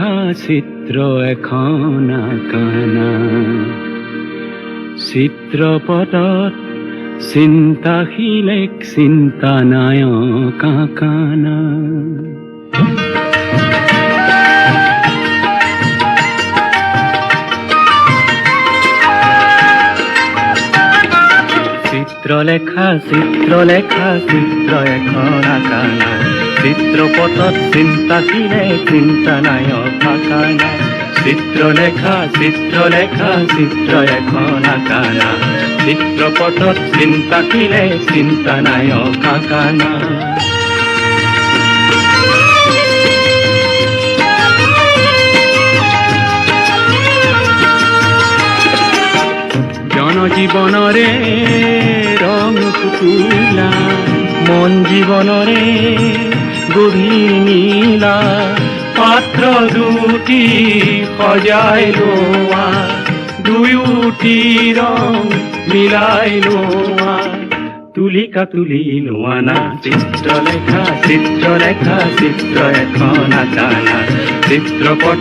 লেখা চিত্র এখন আঁকানা চিত্ৰপটত চিন্তাশীলেক চিন্তা নায়ক আঁকানা চিত্ৰলেখা চিত্ৰ এখন আঁকানা চিত্ৰপটত চিন্তাশীলেক চিন্তা নায়ক আঁকানা চিত্ৰলেখা চিত্ৰ এখন আঁকানা চিত্ৰপটত চিন্তাশীলেক চিন্তা নায়ক আঁকানা জনজীবনৰে ৰং ফুকুলা মন জীবনৰে গভীৰ নীলা পাত্ৰ দুটি সজাই লোৱা দুয়োটি ৰং মিলাই লোৱা তুলিকা তুলি লোৱা না চিত্ৰলেখা চিত্ৰ এখন আঁকানা চিত্ৰপট